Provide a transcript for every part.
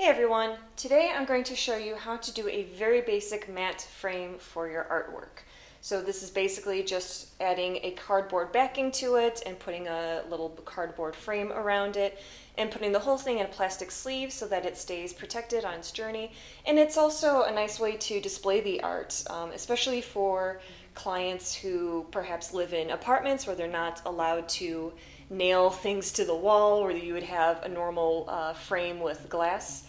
everyone, today I'm going to show you how to do a very basic matte frame for your artwork. So this is basically just adding a cardboard backing to it and putting a little cardboard frame around it and putting the whole thing in a plastic sleeve so that it stays protected on its journey. And it's also a nice way to display the art, especially for clients who perhaps live in apartments where they're not allowed to nail things to the wall, or you would have a normal frame with glass.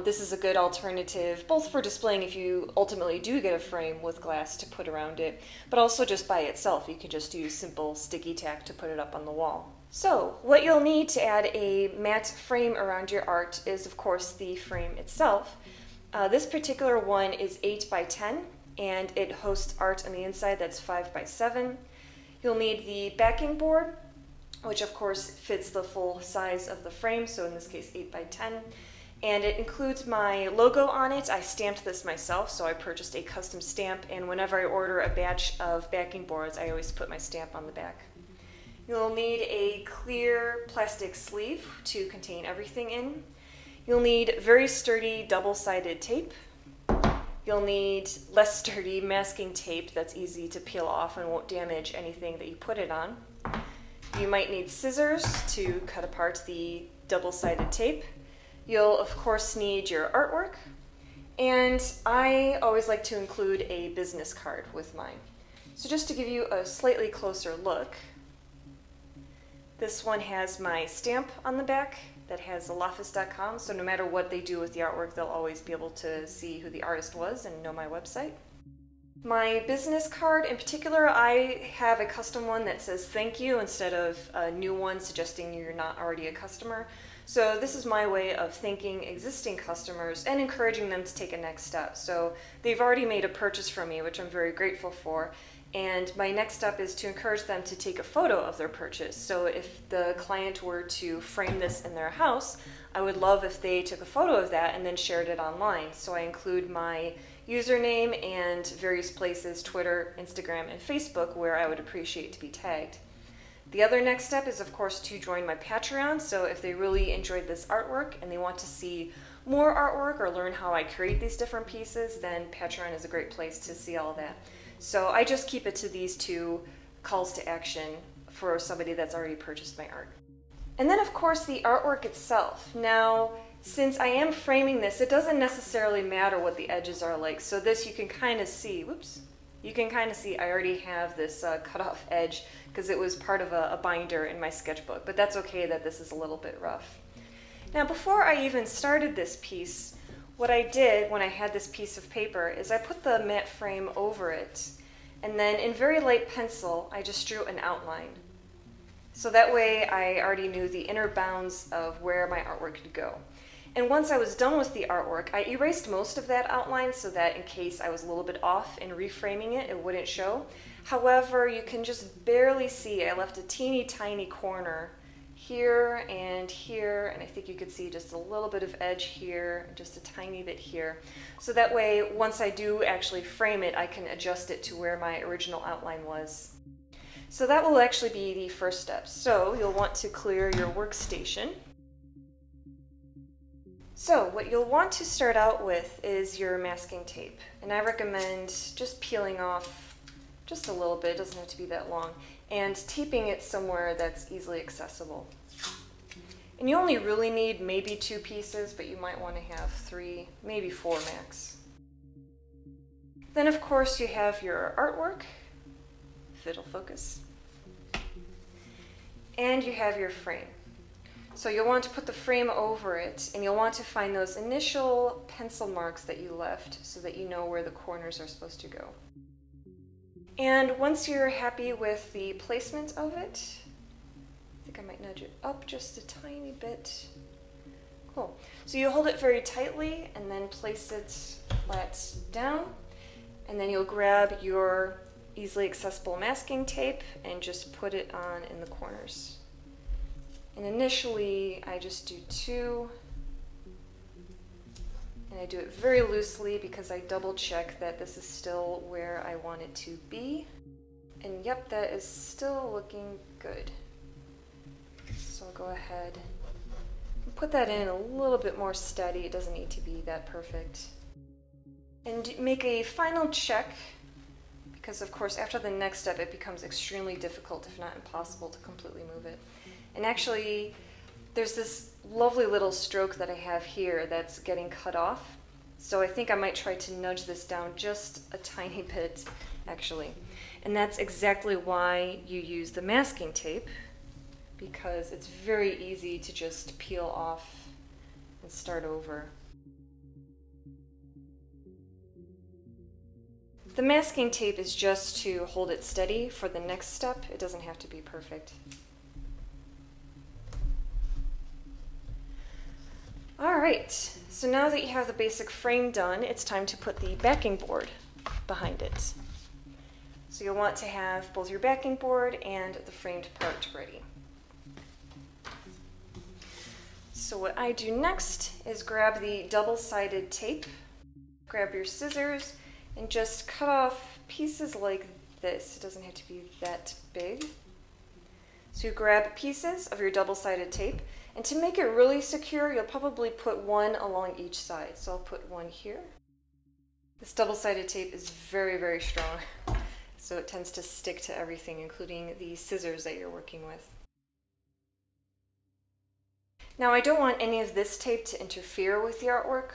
This is a good alternative both for displaying if you ultimately do get a frame with glass to put around it, but also just by itself. You can just use simple sticky tack to put it up on the wall. So what you'll need to add a matte frame around your art is, of course, the frame itself. This particular one is 8 by 10 and it hosts art on the inside that's 5 by 7. You'll need the backing board, which of course fits the full size of the frame, so in this case 8 by 10. And it includes my logo on it. I stamped this myself, so I purchased a custom stamp, and whenever I order a batch of backing boards, I always put my stamp on the back. You'll need a clear plastic sleeve to contain everything in. You'll need very sturdy double-sided tape. You'll need less sturdy masking tape that's easy to peel off and won't damage anything that you put it on. You might need scissors to cut apart the double-sided tape. You'll of course need your artwork, and I always like to include a business card with mine. So just to give you a slightly closer look, this one has my stamp on the back that has alafis.com, so no matter what they do with the artwork, they'll always be able to see who the artist was and know my website. My business card in particular, I have a custom one that says thank you instead of a new one suggesting you're not already a customer. So this is my way of thanking existing customers and encouraging them to take a next step. So they've already made a purchase from me, which I'm very grateful for. And my next step is to encourage them to take a photo of their purchase. So if the client were to frame this in their house, I would love if they took a photo of that and then shared it online. So I include my username and various places, Twitter, Instagram, and Facebook, where I would appreciate to be tagged. The other next step is, of course, to join my Patreon. So if they really enjoyed this artwork and they want to see more artwork or learn how I create these different pieces, then Patreon is a great place to see all that. So I just keep it to these two calls to action for somebody that's already purchased my art. And then, of course, the artwork itself. Now, since I am framing this, it doesn't necessarily matter what the edges are like. So this you can kind of see, whoops, you can kind of see I already have this cut off edge because it was part of a binder in my sketchbook, but that's okay that this is a little bit rough. Now, before I even started this piece, what I did when I had this piece of paper is I put the matte frame over it, and then in very light pencil, I just drew an outline. So that way I already knew the inner bounds of where my artwork could go. And once I was done with the artwork, I erased most of that outline so that in case I was a little bit off in reframing it, it wouldn't show. However, you can just barely see I left a teeny tiny corner here, and I think you could see just a little bit of edge here, just a tiny bit here. So that way, once I do actually frame it, I can adjust it to where my original outline was. So that will actually be the first step. So you'll want to clear your workstation. So what you'll want to start out with is your masking tape. And I recommend just peeling off just a little bit, it doesn't have to be that long, and taping it somewhere that's easily accessible. And you only really need maybe 2 pieces, but you might want to have 3, maybe 4 max. Then of course you have your artwork, if it'll focus, and you have your frame. So you'll want to put the frame over it, and you'll want to find those initial pencil marks that you left so that you know where the corners are supposed to go. And once you're happy with the placement of it, I think I might nudge it up just a tiny bit. Cool. So you hold it very tightly and then place it flat down, and then you'll grab your easily accessible masking tape and just put it on in the corners. And initially I just do 2, and I do it very loosely because I double check that this is still where I want it to be. And yep, that is still looking good. So I'll go ahead, Put that in a little bit more steady. It doesn't need to be that perfect. And make a final check, because of course after the next step it becomes extremely difficult, if not impossible, to completely move it. And actually there's this lovely little stroke that I have here that's getting cut off. So I think I might try to nudge this down just a tiny bit, actually. And that's exactly why you use the masking tape, because it's very easy to just peel off and start over. The masking tape is just to hold it steady for the next step. It doesn't have to be perfect. Alright, so now that you have the basic frame done, it's time to put the backing board behind it. So you'll want to have both your backing board and the framed part ready. So what I do next is grab the double-sided tape, grab your scissors, and just cut off pieces like this. It doesn't have to be that big. So you grab pieces of your double-sided tape, and to make it really secure, you'll probably put one along each side. So I'll put one here. This double-sided tape is very, very strong, so it tends to stick to everything, including the scissors that you're working with. Now I don't want any of this tape to interfere with the artwork,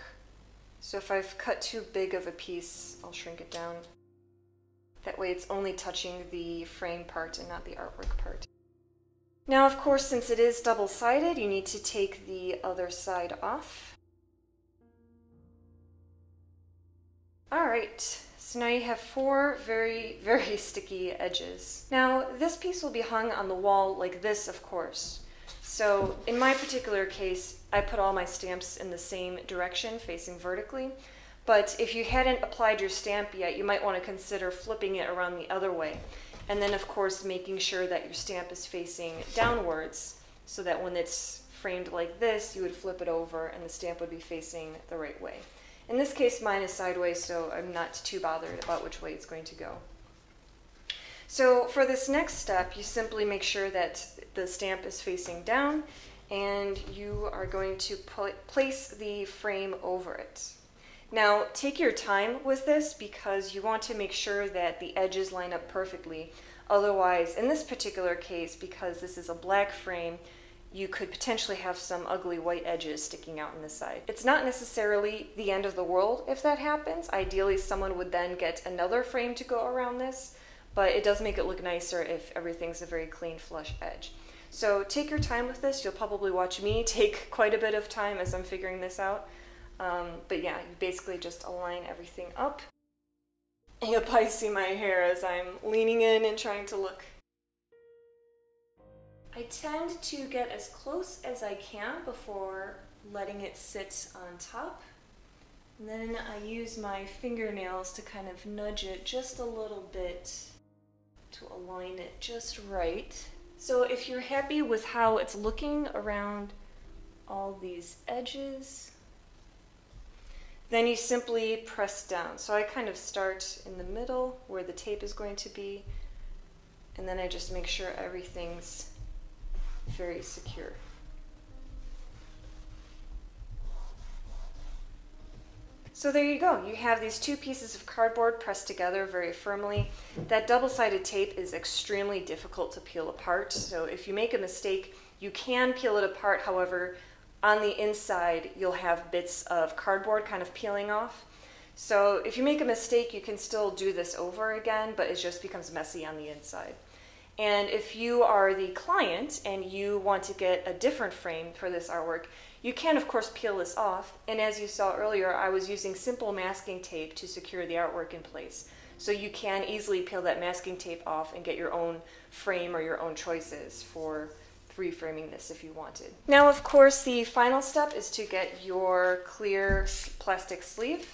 so if I've cut too big of a piece, I'll shrink it down. That way it's only touching the frame part and not the artwork part. Now of course, since it is double-sided, you need to take the other side off. Alright, so now you have 4 very, very sticky edges. Now this piece will be hung on the wall like this, of course. So in my particular case, I put all my stamps in the same direction, facing vertically. But if you hadn't applied your stamp yet, you might want to consider flipping it around the other way. And then of course making sure that your stamp is facing downwards, so that when it's framed like this, you would flip it over and the stamp would be facing the right way. In this case, mine is sideways, so I'm not too bothered about which way it's going to go. So for this next step, you simply make sure that the stamp is facing down, and you are going to place the frame over it. Now, take your time with this because you want to make sure that the edges line up perfectly. Otherwise, in this particular case, because this is a black frame, you could potentially have some ugly white edges sticking out on the side. It's not necessarily the end of the world if that happens. Ideally, someone would then get another frame to go around this, but it does make it look nicer if everything's a very clean, flush edge. So take your time with this. You'll probably watch me take quite a bit of time as I'm figuring this out. But yeah, you basically just align everything up. And you'll probably see my hair as I'm leaning in and trying to look. I tend to get as close as I can before letting it sit on top. And then I use my fingernails to kind of nudge it just a little bit to align it just right. So if you're happy with how it's looking around all these edges, then you simply press down. So I kind of start in the middle where the tape is going to be, and then I just make sure everything's very secure. So there you go. You have these 2 pieces of cardboard pressed together very firmly. That double-sided tape is extremely difficult to peel apart. So if you make a mistake, you can peel it apart. However, on the inside, you'll have bits of cardboard kind of peeling off. So if you make a mistake, you can still do this over again, but it just becomes messy on the inside. And if you are the client and you want to get a different frame for this artwork, you can of course peel this off. And as you saw earlier, I was using simple masking tape to secure the artwork in place. So you can easily peel that masking tape off and get your own frame or your own choices for reframing this if you wanted. Now of course the final step is to get your clear plastic sleeve,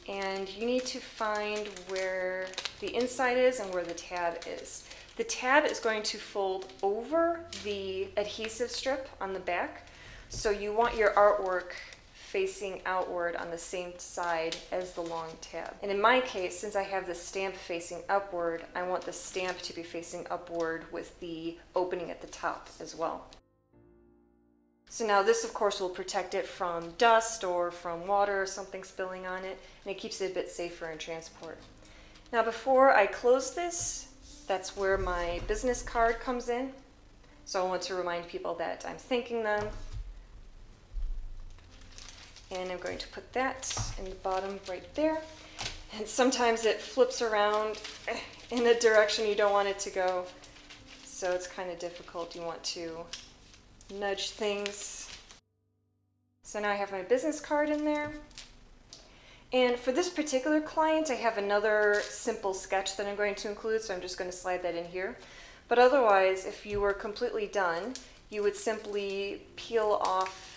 and you need to find where the inside is and where the tab is. The tab is going to fold over the adhesive strip on the back, so you want your artwork facing outward on the same side as the long tab. And in my case, since I have the stamp facing upward, I want the stamp to be facing upward with the opening at the top as well. So now this of course will protect it from dust or from water or something spilling on it, and it keeps it a bit safer in transport. Now before I close this, that's where my business card comes in. So I want to remind people that I'm thanking them. And I'm going to put that in the bottom right there. And sometimes it flips around in a direction you don't want it to go. So it's kind of difficult. You want to nudge things. So now I have my business card in there. And for this particular client, I have another simple sketch that I'm going to include, so I'm just going to slide that in here. But otherwise, if you were completely done, you would simply peel off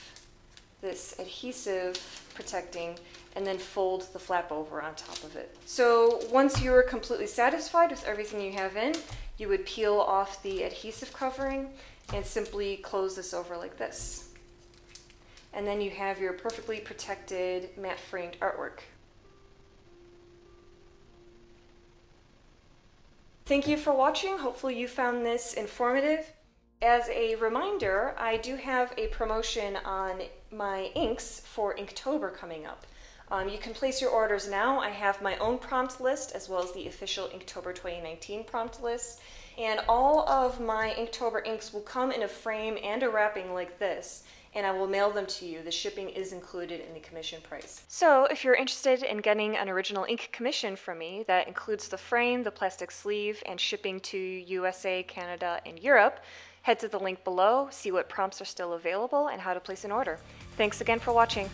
this adhesive protecting and then fold the flap over on top of it. So once you're completely satisfied with everything you have in, you would peel off the adhesive covering and simply close this over like this. And then you have your perfectly protected matte framed artwork. Thank you for watching. Hopefully you found this informative. As a reminder, I do have a promotion on my inks for Inktober coming up. You can place your orders now. I have my own prompt list as well as the official Inktober 2019 prompt list. And all of my Inktober inks will come in a frame and a wrapping like this, and I will mail them to you. The shipping is included in the commission price. So if you're interested in getting an original ink commission from me that includes the frame, the plastic sleeve, and shipping to USA, Canada, and Europe, head to the link below, see what prompts are still available, and how to place an order. Thanks again for watching.